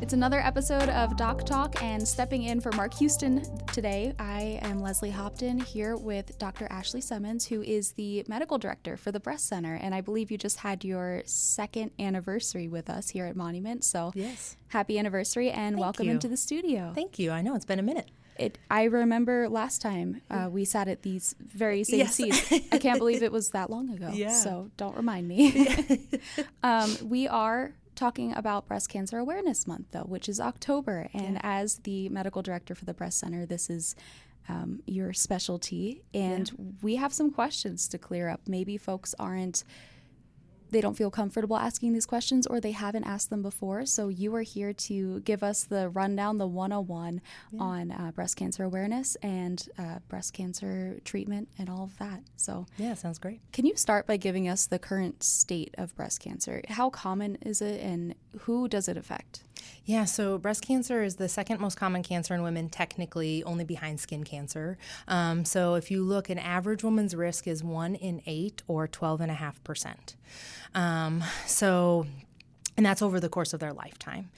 It's another episode of Doc Talk, and stepping in for Mark Houston today, I am Leslie Hopton here with Dr. Ashlea Semmens, who is the medical director for the Breast Center. And I believe you just had your second anniversary with us here at Monument. So yes, happy anniversary and welcome into the studio. Thank you. I know it's been a minute. I remember last time we sat at these very same seats. I can't believe it was that long ago. Yeah. So don't remind me. We are talking about Breast Cancer Awareness Month, though, which is October. And as the medical director for the Breast Center, this is your specialty. And we have some questions to clear up. Maybe folks they don't feel comfortable asking these questions, or they haven't asked them before. So you are here to give us the rundown, the 101 on breast cancer awareness and breast cancer treatment and all of that. So yeah, sounds great. Can you start by giving us the current state of breast cancer? How common is it and who does it affect? Yeah, so breast cancer is the second most common cancer in women, technically only behind skin cancer. So if you look, an average woman's risk is 1 in 8 or 12.5%. And that's over the course of their lifetime.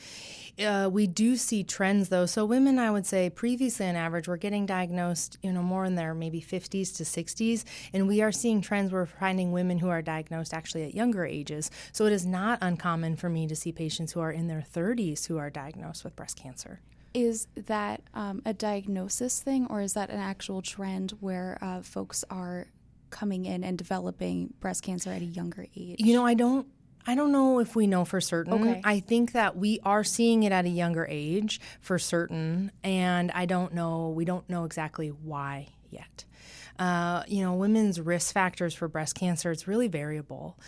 We do see trends, though. So women, I would say, previously on average, were getting diagnosed, more in their maybe 50s to 60s. And we are seeing trends where we're finding women who are diagnosed actually at younger ages. So it is not uncommon for me to see patients who are in their 30s who are diagnosed with breast cancer. Is that a diagnosis thing, or is that an actual trend where folks are coming in and developing breast cancer at a younger age? I don't know if we know for certain. Okay. I think that we are seeing it at a younger age for certain, and we don't know exactly why yet. Women's risk factors for breast cancer, it's really variable.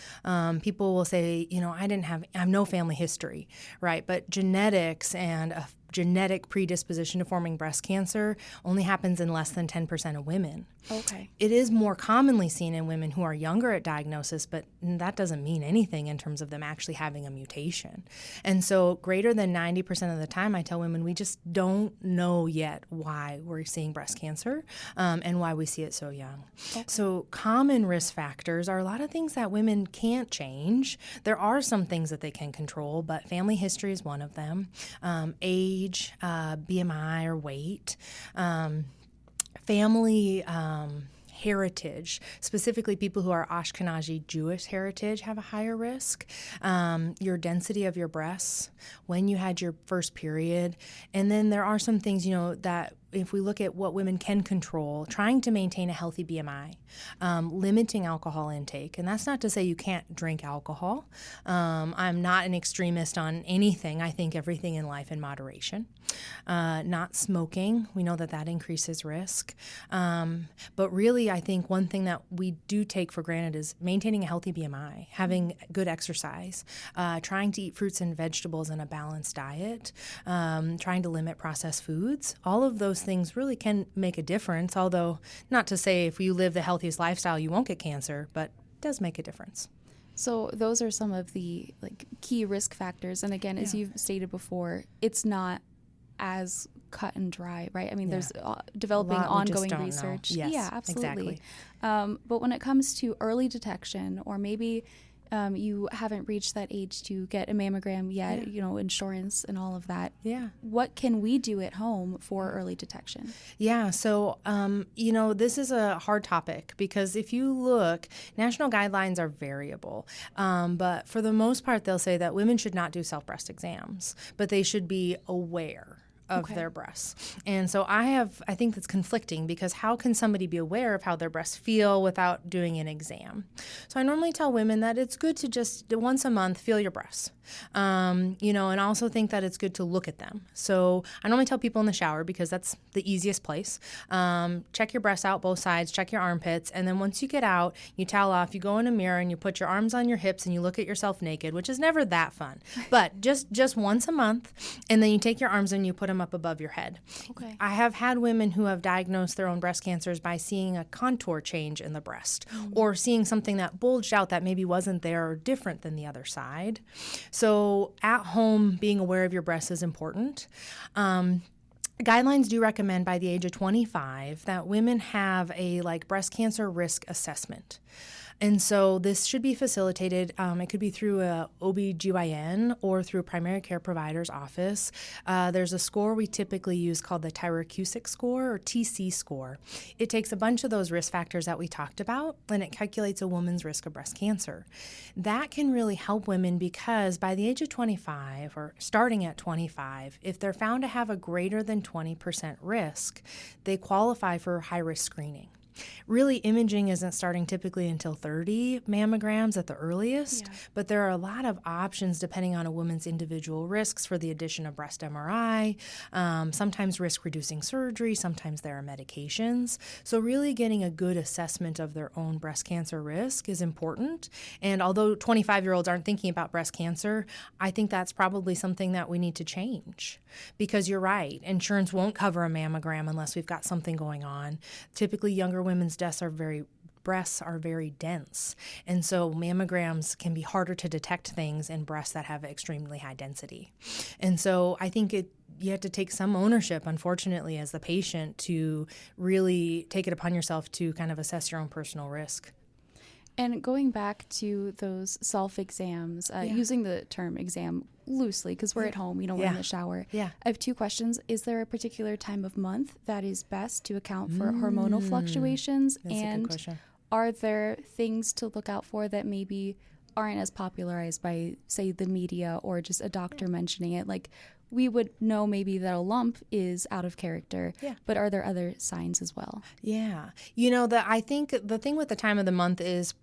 People will say, I have no family history, right? But genetics and a genetic predisposition to forming breast cancer only happens in less than 10% of women. Okay. It is more commonly seen in women who are younger at diagnosis, but that doesn't mean anything in terms of them actually having a mutation. And so greater than 90% of the time, I tell women we just don't know yet why we're seeing breast cancer and why we see it so young. Okay. So common risk factors are a lot of things that women can't change. There are some things that they can control, but family history is one of them. Age, BMI or weight, family heritage, specifically people who are Ashkenazi Jewish heritage have a higher risk, your density of your breasts, when you had your first period. And then there are some things, that if we look at what women can control, trying to maintain a healthy BMI, limiting alcohol intake. And that's not to say you can't drink alcohol. I'm not an extremist on anything. I think everything in life in moderation. Not smoking. We know that increases risk. But really, I think one thing that we do take for granted is maintaining a healthy BMI, having good exercise, trying to eat fruits and vegetables in a balanced diet, trying to limit processed foods. All of those things really can make a difference, although not to say if you live the healthiest lifestyle you won't get cancer, but it does make a difference. So those are some of the key risk factors. And again, as you've stated before, it's not as cut and dry, right? I mean, there's developing ongoing research. Yes, yeah, absolutely. Exactly. But when it comes to early detection, or maybe you haven't reached that age to get a mammogram yet, insurance and all of that. Yeah. What can we do at home for early detection? Yeah. So, this is a hard topic because if you look, national guidelines are variable. But for the most part, they'll say that women should not do self-breast exams, but they should be aware of their breasts. And so I think that's conflicting, because how can somebody be aware of how their breasts feel without doing an exam? So I normally tell women that it's good to just once a month feel your breasts. And I also think that it's good to look at them. So I normally tell people in the shower, because that's the easiest place. Check your breasts out, both sides, check your armpits. And then once you get out, you towel off, you go in a mirror and you put your arms on your hips and you look at yourself naked, which is never that fun. But just once a month. And then you take your arms and you put them up above your head. Okay. I have had women who have diagnosed their own breast cancers by seeing a contour change in the breast, or seeing something that bulged out that maybe wasn't there or different than the other side. So at home, being aware of your breasts is important. Guidelines do recommend by the age of 25 that women have a breast cancer risk assessment. And so this should be facilitated. It could be through a OBGYN or through a primary care provider's office. There's a score we typically use called the Tyrer-Cuzick score, or TC score. It takes a bunch of those risk factors that we talked about, and it calculates a woman's risk of breast cancer. That can really help women because by the age of 25, or starting at 25, if they're found to have a greater than 20% risk, they qualify for high-risk screening. Really, imaging isn't starting typically until 30 mammograms at the earliest, but there are a lot of options depending on a woman's individual risks for the addition of breast MRI, sometimes risk-reducing surgery, sometimes there are medications. So really getting a good assessment of their own breast cancer risk is important. And although 25-year-olds aren't thinking about breast cancer, I think that's probably something that we need to change. Because you're right, insurance won't cover a mammogram unless we've got something going on. Typically, younger women's breasts are very dense. And so mammograms can be harder to detect things in breasts that have extremely high density. And so I think you have to take some ownership, unfortunately, as the patient to really take it upon yourself to kind of assess your own personal risk. And going back to those self-exams, using the term exam loosely because we're at home, we're in the shower. I have two questions. Is there a particular time of month that is best to account for hormonal fluctuations? That's a good question. Are there things to look out for that maybe aren't as popularized by, say, the media or just a doctor mentioning it? Like, we would know maybe that a lump is out of character, but are there other signs as well? Yeah. I think the thing with the time of the month is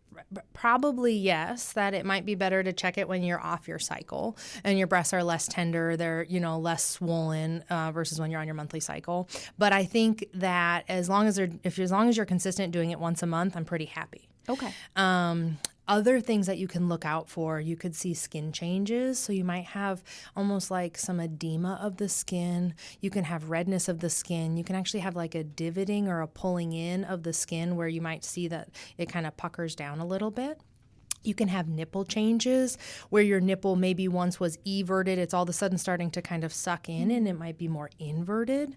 probably yes, that it might be better to check it when you're off your cycle and your breasts are less tender, they're, less swollen versus when you're on your monthly cycle. But I think that as long as you're consistent doing it once a month, I'm pretty happy. Okay. Other things that you can look out for, you could see skin changes. So you might have almost like some edema of the skin. You can have redness of the skin. You can actually have like a divoting or a pulling in of the skin where you might see that it kind of puckers down a little bit. You can have nipple changes where your nipple maybe once was everted. It's all of a sudden starting to kind of suck in and it might be more inverted.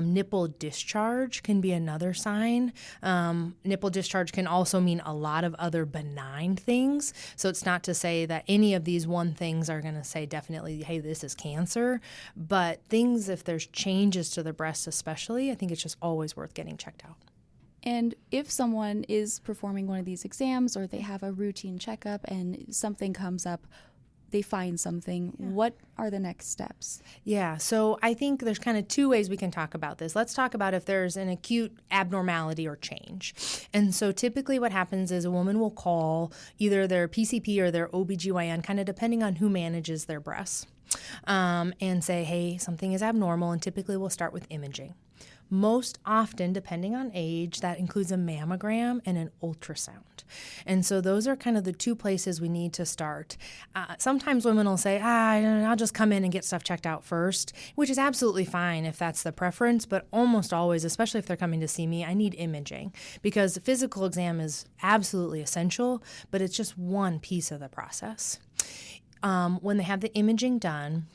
Nipple discharge can be another sign. Nipple discharge can also mean a lot of other benign things. So it's not to say that any of these things are going to say definitely, hey, this is cancer. But things, if there's changes to the breast especially, I think it's just always worth getting checked out. And if someone is performing one of these exams or they have a routine checkup and something comes up, they find something, what are the next steps? Yeah, so I think there's kind of two ways we can talk about this. Let's talk about if there's an acute abnormality or change. And so typically what happens is a woman will call either their PCP or their OBGYN, kind of depending on who manages their breasts, and say, hey, something is abnormal, and typically we'll start with imaging. Most often, depending on age, that includes a mammogram and an ultrasound. And so those are kind of the two places we need to start. Sometimes women will say, I'll just come in and get stuff checked out first, which is absolutely fine if that's the preference, but almost always, especially if they're coming to see me, I need imaging because the physical exam is absolutely essential, but it's just one piece of the process. When they have the imaging done,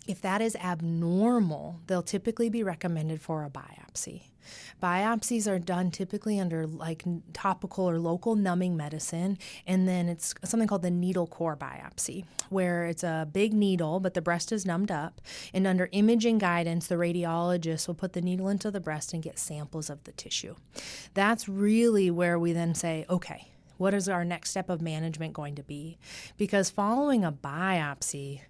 if that is abnormal, they'll typically be recommended for a biopsy. Biopsies are done typically under like topical or local numbing medicine, and then it's something called the needle core biopsy, where it's a big needle, but the breast is numbed up, and under imaging guidance, the radiologist will put the needle into the breast and get samples of the tissue. That's really where we then say, okay, what is our next step of management going to be? Because following a biopsy,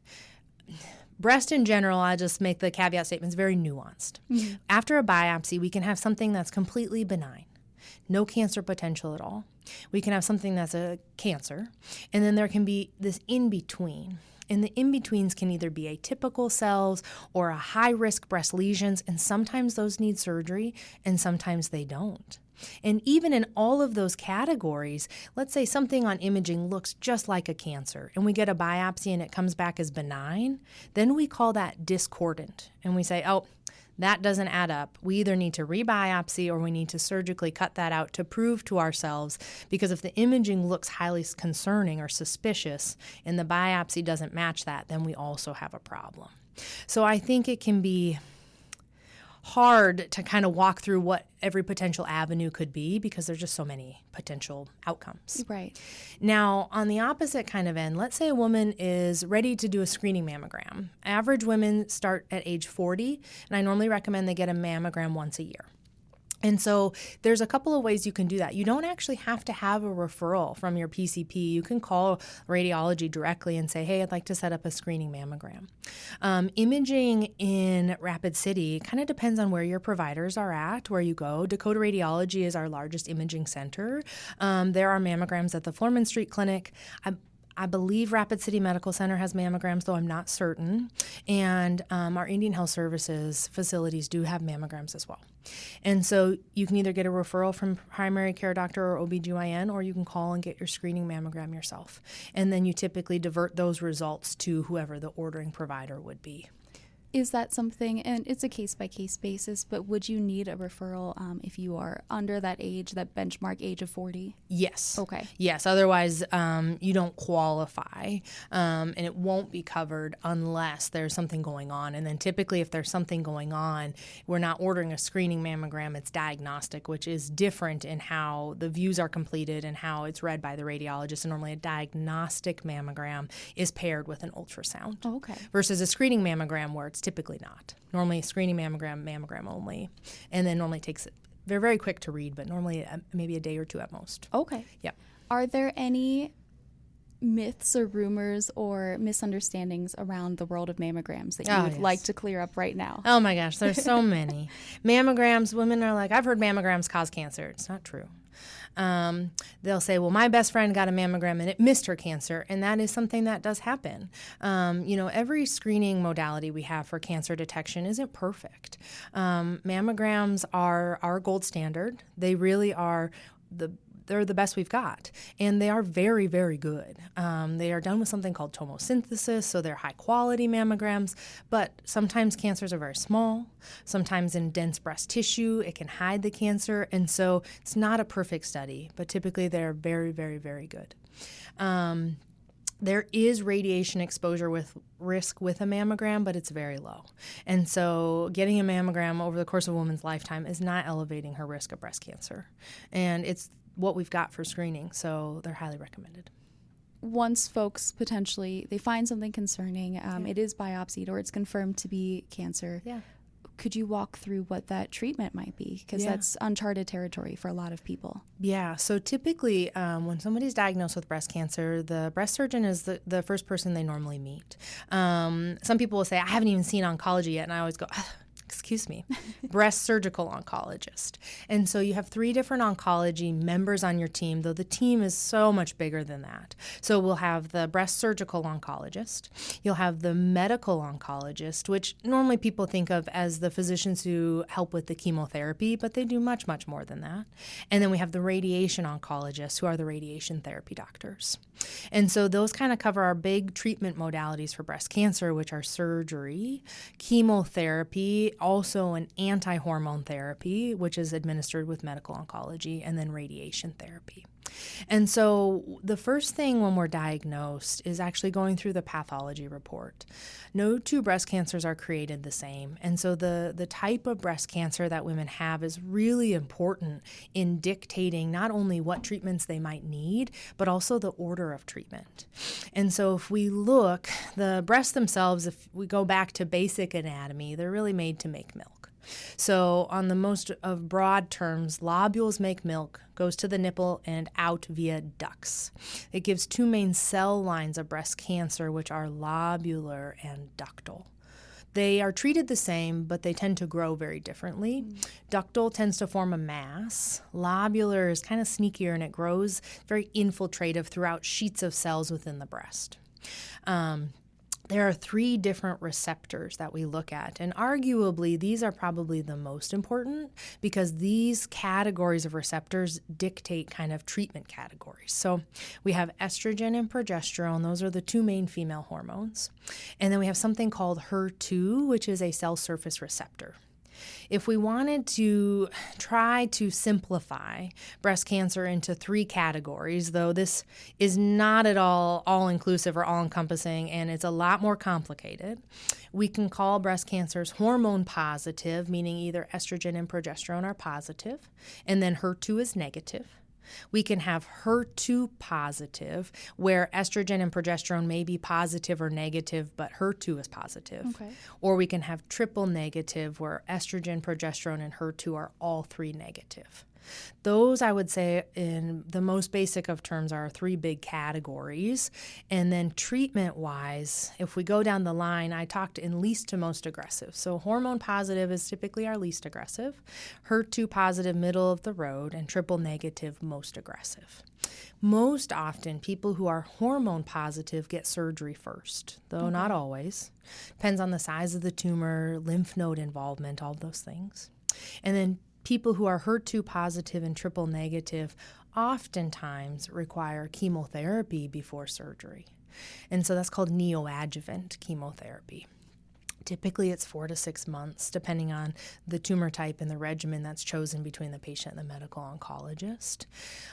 breast in general, I just make the caveat statement, is very nuanced. Mm-hmm. After a biopsy, we can have something that's completely benign, no cancer potential at all. We can have something that's a cancer, and then there can be this in-between. And the in-betweens can either be atypical cells or a high-risk breast lesions, and sometimes those need surgery, and sometimes they don't. And even in all of those categories, let's say something on imaging looks just like a cancer and we get a biopsy and it comes back as benign, then we call that discordant. And we say, oh, that doesn't add up. We either need to rebiopsy or we need to surgically cut that out to prove to ourselves, because if the imaging looks highly concerning or suspicious and the biopsy doesn't match that, then we also have a problem. So I think it can be hard to kind of walk through what every potential avenue could be because there's just so many potential outcomes. Right. Now, on the opposite kind of end, let's say a woman is ready to do a screening mammogram. Average women start at age 40, and I normally recommend they get a mammogram once a year. And so there's a couple of ways you can do that. You don't actually have to have a referral from your PCP. You can call radiology directly and say, hey, I'd like to set up a screening mammogram. Imaging in Rapid City kind of depends on where your providers are at, where you go. Dakota Radiology is our largest imaging center. There are mammograms at the Foreman Street Clinic. I believe Rapid City Medical Center has mammograms, though I'm not certain. And our Indian Health Services facilities do have mammograms as well. And so you can either get a referral from primary care doctor or OBGYN, or you can call and get your screening mammogram yourself. And then you typically divert those results to whoever the ordering provider would be. Is that something, and it's a case-by-case basis, but would you need a referral if you are under that age, that benchmark age of 40? Yes. Okay. Yes, otherwise you don't qualify, and it won't be covered unless there's something going on. And then typically if there's something going on, we're not ordering a screening mammogram, it's diagnostic, which is different in how the views are completed and how it's read by the radiologist. And normally a diagnostic mammogram is paired with an ultrasound. Oh, okay. Versus a screening mammogram where it's typically not. Normally, screening mammogram only, and then normally takes, they're very quick to read, but normally maybe a day or two at most. Okay. Yeah. Are there any myths or rumors or misunderstandings around the world of mammograms that you would like to clear up right now? Oh my gosh, there's so many. Mammograms, women are like, I've heard mammograms cause cancer. It's not true. They'll say, well, my best friend got a mammogram and it missed her cancer. And that is something that does happen. Every screening modality we have for cancer detection isn't perfect. Mammograms are our gold standard. They really are they're the best we've got, and they are very, very good. They are done with something called tomosynthesis, so they're high-quality mammograms, but sometimes cancers are very small. Sometimes in dense breast tissue, it can hide the cancer, and so it's not a perfect study, but typically they're very, very, very good. There is radiation exposure with risk with a mammogram, but it's very low. And so getting a mammogram over the course of a woman's lifetime is not elevating her risk of breast cancer. And it's what we've got for screening, so they're highly recommended. Once folks potentially, they find something concerning, it is biopsied or it's confirmed to be cancer. Yeah. Could you walk through what that treatment might be? Because that's uncharted territory for a lot of people. Yeah, so typically when somebody's diagnosed with breast cancer, the breast surgeon is the first person they normally meet. Some people will say, I haven't even seen oncology yet, and I always go, excuse me, breast surgical oncologist. And so you have 3 different oncology members on your team, though the team is so much bigger than that. So we'll have the breast surgical oncologist. You'll have the medical oncologist, which normally people think of as the physicians who help with the chemotherapy, but they do much, much more than that. And then we have the radiation oncologists, who are the radiation therapy doctors. And so those kind of cover our big treatment modalities for breast cancer, which are surgery, chemotherapy, also an anti-hormone therapy, which is administered with medical oncology, and then radiation therapy. And so the first thing when we're diagnosed is actually going through the pathology report. No 2 breast cancers are created the same. And so the type of breast cancer that women have is really important in dictating not only what treatments they might need, but also the order of treatment. And so if we look, the breasts themselves, if we go back to basic anatomy, they're really made to make milk. So on the most of broad terms, lobules make milk, goes to the nipple and out via ducts. It gives 2 main cell lines of breast cancer, which are lobular and ductal. They are treated the same, but they tend to grow very differently. Ductal tends to form a mass. Lobular is kind of sneakier, and it grows very infiltrative throughout sheets of cells within the breast. There are 3 different receptors that we look at, and arguably these are probably the most important because these categories of receptors dictate kind of treatment categories. So we have estrogen and progesterone. Those are the 2 main female hormones. And then we have something called HER2, which is a cell surface receptor. If we wanted to try to simplify breast cancer into 3 categories, though this is not at all inclusive or all encompassing, and it's a lot more complicated, we can call breast cancers hormone positive, meaning either estrogen and progesterone are positive, and then HER2 is negative. We can have HER2 positive, where estrogen and progesterone may be positive or negative, but HER2 is positive. Okay. Or we can have triple negative, where estrogen, progesterone, and HER2 are all 3 negative. Those, I would say, in the most basic of terms, are 3 big categories. And then treatment-wise, if we go down the line, I talked in least to most aggressive. So hormone positive is typically our least aggressive, HER2 positive, middle of the road, and triple negative, most aggressive. Most often, people who are hormone positive get surgery first, though not always. Depends on the size of the tumor, lymph node involvement, all those things. And then people who are HER2 positive and triple negative oftentimes require chemotherapy before surgery. And so that's called neoadjuvant chemotherapy. Typically, it's 4 to 6 months, depending on the tumor type and the regimen that's chosen between the patient and the medical oncologist.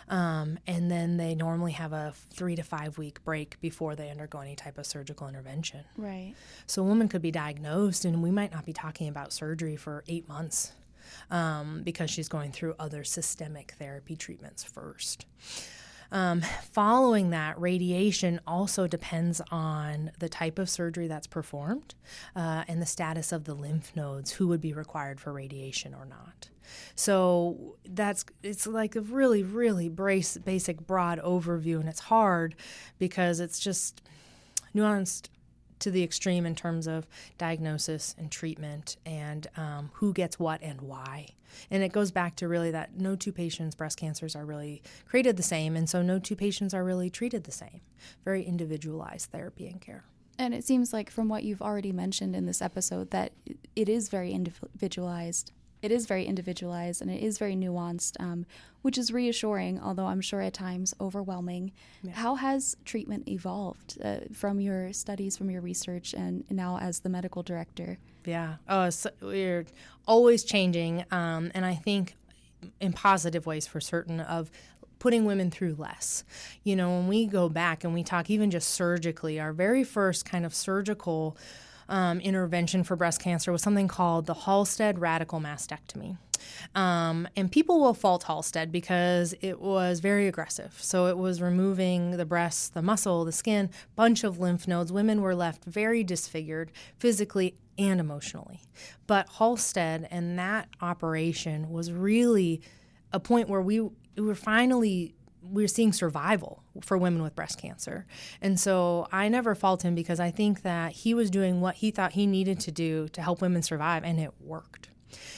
And then they normally have a 3 to 5 week break before they undergo any type of surgical intervention. Right. So a woman could be diagnosed, and we might not be talking about surgery for 8 months. Because she's going through other systemic therapy treatments first. Following that, radiation also depends on the type of surgery that's performed and the status of the lymph nodes, who would be required for radiation or not. So it's like a really, really basic, broad overview, and it's hard because it's just nuanced to the extreme in terms of diagnosis and treatment and who gets what and why. And it goes back to really that no 2 patients' breast cancers are really created the same, and so no 2 patients are really treated the same. Very individualized therapy and care. And it seems like from what you've already mentioned in this episode that it is very individualized. It is very individualized and it is very nuanced, which is reassuring, although I'm sure at times overwhelming. Yeah. How has treatment evolved from your studies, from your research, and now as the medical director? Yeah, so we're always changing, and I think in positive ways for certain, of putting women through less. You know, when we go back and we talk even just surgically, our very first kind of surgical intervention for breast cancer was something called the Halsted radical mastectomy. And people will fault Halsted because it was very aggressive. So it was removing the breasts, the muscle, the skin, bunch of lymph nodes. Women were left very disfigured physically and emotionally. But Halsted and that operation was really a point where we were seeing survival for women with breast cancer. And so I never fault him because I think that he was doing what he thought he needed to do to help women survive, and it worked.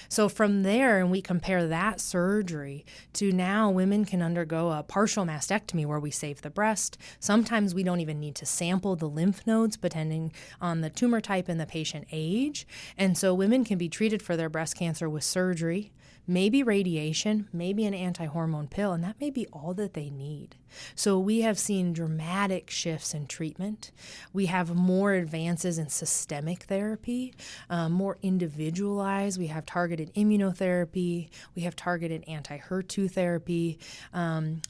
So from there, and we compare that surgery to now women can undergo a partial mastectomy where we save the breast. Sometimes we don't even need to sample the lymph nodes depending on the tumor type and the patient age. And so women can be treated for their breast cancer with surgery, maybe radiation, maybe an anti-hormone pill, and that may be all that they need. So we have seen dramatic shifts in treatment. We have more advances in systemic therapy, more individualized. We have targeted immunotherapy. We have targeted anti-HER2 therapy.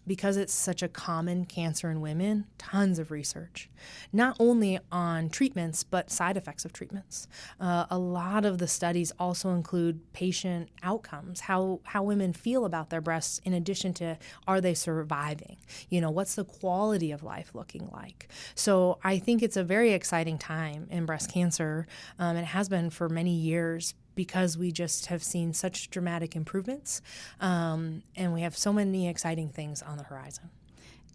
Because it's such a common cancer in women, tons of research, not only on treatments, but side effects of treatments. A lot of the studies also include patient outcomes, how women feel about their breasts in addition to are they surviving? You know, what's the quality of life looking like? So I think it's a very exciting time in breast cancer. It has been for many years because we just have seen such dramatic improvements, and we have so many exciting things on the horizon.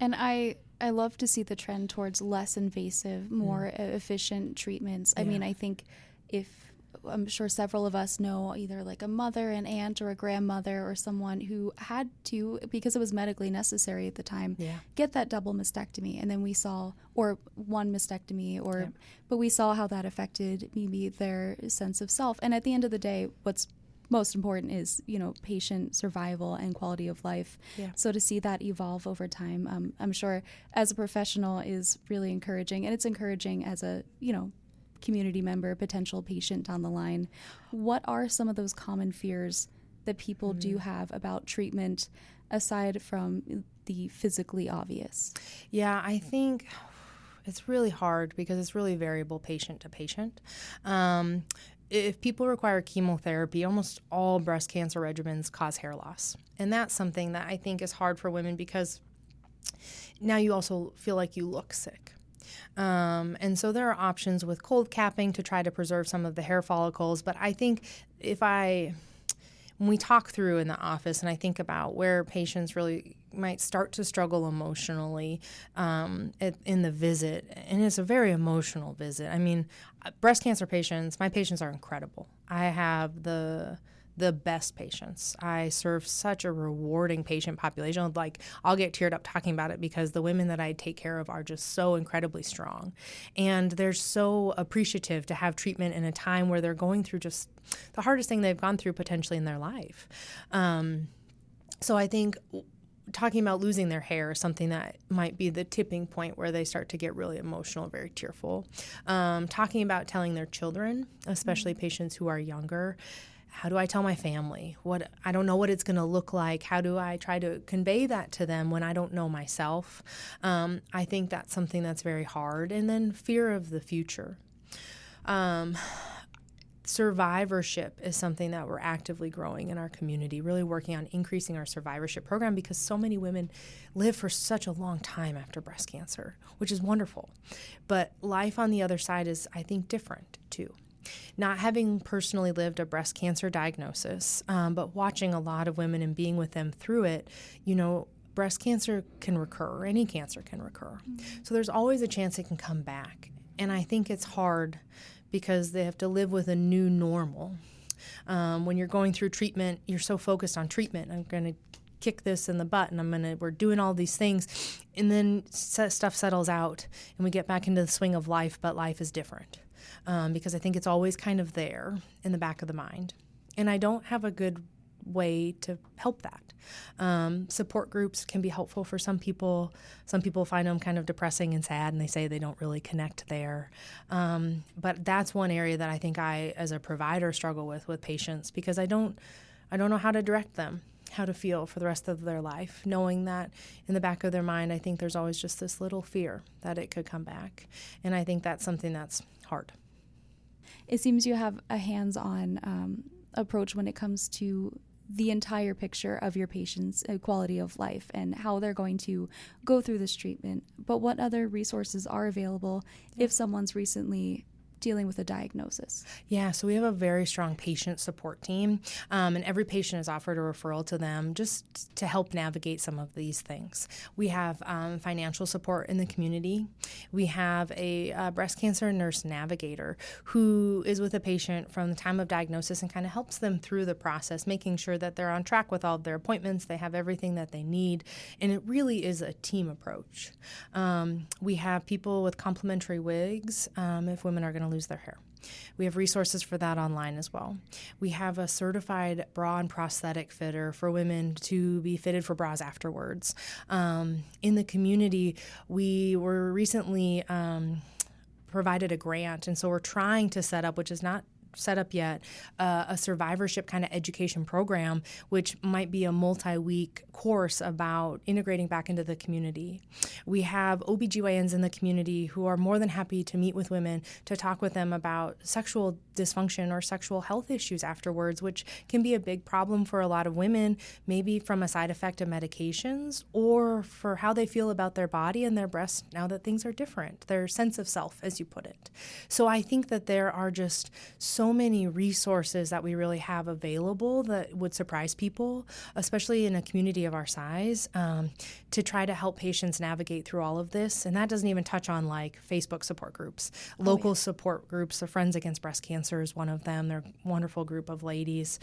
And I love to see the trend towards less invasive, more efficient treatments. I mean, I think I'm sure several of us know either like a mother, an aunt, or a grandmother, or someone who had to, because it was medically necessary at the time, get that double mastectomy. And then we saw, or one mastectomy, but we saw how that affected maybe their sense of self. And at the end of the day, what's most important is, patient survival and quality of life. Yeah. So to see that evolve over time, I'm sure as a professional is really encouraging. And it's encouraging as a, community member, potential patient down the line, what are some of those common fears that people do have about treatment aside from the physically obvious? Yeah, I think it's really hard because it's really variable patient to patient. If people require chemotherapy, almost all breast cancer regimens cause hair loss. And that's something that I think is hard for women because now you also feel like you look sick. And so there are options with cold capping to try to preserve some of the hair follicles. But I think when we talk through in the office and I think about where patients really might start to struggle emotionally in the visit, and it's a very emotional visit. I mean, breast cancer patients, my patients are incredible. I have the best patients. I serve such a rewarding patient population. Like, I'll get teared up talking about it because the women that I take care of are just so incredibly strong. And they're so appreciative to have treatment in a time where they're going through just the hardest thing they've gone through potentially in their life. So I think talking about losing their hair is something that might be the tipping point where they start to get really emotional, very tearful. Talking about telling their children, especially patients who are younger, how do I tell my family? I don't know what it's going to look like. How do I try to convey that to them when I don't know myself? I think that's something that's very hard. And then fear of the future. Survivorship is something that we're actively growing in our community, really working on increasing our survivorship program because so many women live for such a long time after breast cancer, which is wonderful. But life on the other side is, I think, different too. Not having personally lived a breast cancer diagnosis, but watching a lot of women and being with them through it, breast cancer can recur, or any cancer can recur. So there's always a chance it can come back. And I think it's hard because they have to live with a new normal. When you're going through treatment, you're so focused on treatment. I'm going to kick this in the butt and we're doing all these things. And then stuff settles out and we get back into the swing of life, but life is different. Because I think it's always kind of there in the back of the mind. And I don't have a good way to help that. Support groups can be helpful for some people. Some people find them kind of depressing and sad, and they say they don't really connect there. But that's one area that I think I, as a provider, struggle with patients because I don't know how to direct them, how to feel for the rest of their life, knowing that in the back of their mind, I think there's always just this little fear that it could come back. And I think that's something that's hard. It seems you have a hands-on approach when it comes to the entire picture of your patient's quality of life and how they're going to go through this treatment. But what other resources are available if someone's recently dealing with a diagnosis? Yeah, so we have a very strong patient support team, and every patient is offered a referral to them just to help navigate some of these things. We have financial support in the community. We have a breast cancer nurse navigator who is with a patient from the time of diagnosis and kind of helps them through the process, making sure that they're on track with all of their appointments, they have everything that they need, and it really is a team approach. We have people with complimentary wigs if women are going to lose their hair. We have resources for that online as well. We have a certified bra and prosthetic fitter for women to be fitted for bras afterwards. In the community, we were recently provided a grant, and so we're trying to set up, which is not set up yet, a survivorship kind of education program, which might be a multi-week course about integrating back into the community. We have OBGYNs in the community who are more than happy to meet with women to talk with them about sexual dysfunction or sexual health issues afterwards, which can be a big problem for a lot of women, maybe from a side effect of medications or for how they feel about their body and their breasts now that things are different, their sense of self, as you put it. So I think that there are just so many resources that we really have available that would surprise people, especially in a community of our size, to try to help patients navigate through all of this. And that doesn't even touch on like Facebook support groups, local support groups. The Friends Against Breast Cancer is one of them. They're a wonderful group of ladies.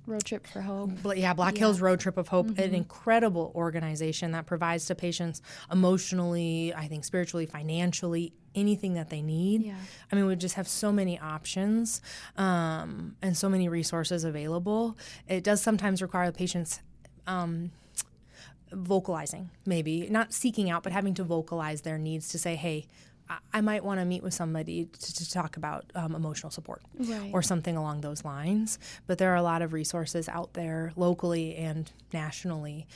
Road Trip for Hope. Black Hills Road Trip of Hope, an incredible organization that provides to patients emotionally, I think spiritually, financially, anything that they need. Yeah. I mean, we just have so many options and so many resources available. It does sometimes require the patients vocalizing, maybe, not seeking out, but having to vocalize their needs to say, hey, I might want to meet with somebody to talk about emotional support or something along those lines. But there are a lot of resources out there locally and nationally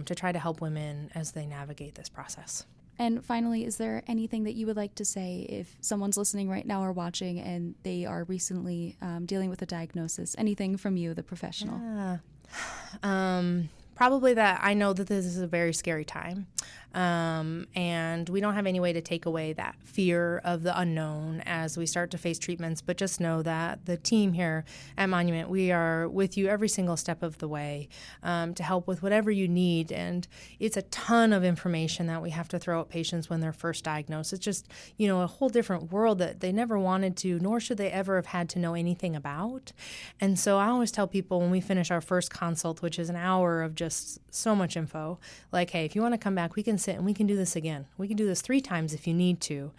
to try to help women as they navigate this process. And finally, is there anything that you would like to say if someone's listening right now or watching and they are recently dealing with a diagnosis? Anything from you, the professional? Probably that I know that this is a very scary time. And we don't have any way to take away that fear of the unknown as we start to face treatments, but just know that the team here at Monument, we are with you every single step of the way to help with whatever you need. And it's a ton of information that we have to throw at patients when they're first diagnosed. It's just, a whole different world that they never wanted to, nor should they ever have had to know anything about. And so I always tell people when we finish our first consult, which is an hour of just so much info, like, hey, if you want to come back, we can sit and we can do this again. We can do this 3 times if you need to.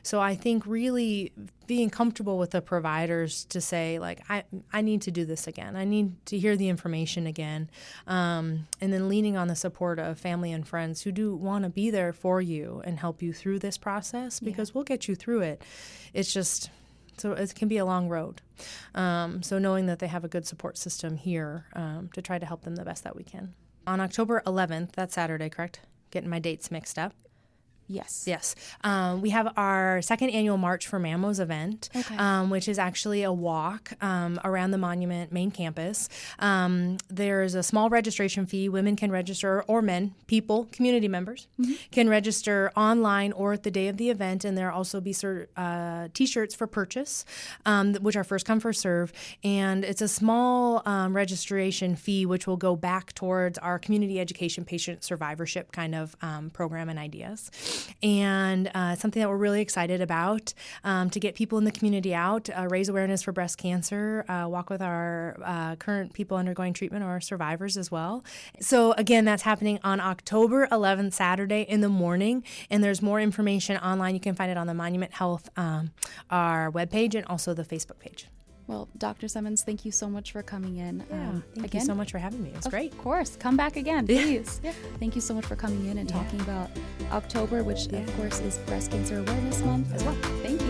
So I think really being comfortable with the providers to say, like, I need to do this again. I need to hear the information again. And then leaning on the support of family and friends who do want to be there for you and help you through this process, because we'll get you through it. It's just... So it can be a long road. So knowing that they have a good support system here to try to help them the best that we can. On October 11th, that's Saturday, correct? Getting my dates mixed up. Yes. Yes. We have our second annual March for Mammos event, which is actually a walk around the Monument main campus. There's a small registration fee. Women can register, or men, people, community members, can register online or at the day of the event. And there'll also be T-shirts for purchase, which are first come, first serve. And it's a small registration fee, which will go back towards our community education patient survivorship kind of program and ideas. And something that we're really excited about to get people in the community out, raise awareness for breast cancer, walk with our current people undergoing treatment or survivors as well. So again, that's happening on October 11th, Saturday in the morning. And there's more information online. You can find it on the Monument Health, our webpage, and also the Facebook page. Well, Dr. Semmens, thank you so much for coming in. Thank you so much for having me. It was great. Of course. Come back again, please. Thank you so much for coming in and talking about October, which, of course, is Breast Cancer Awareness Month as well. Thank you.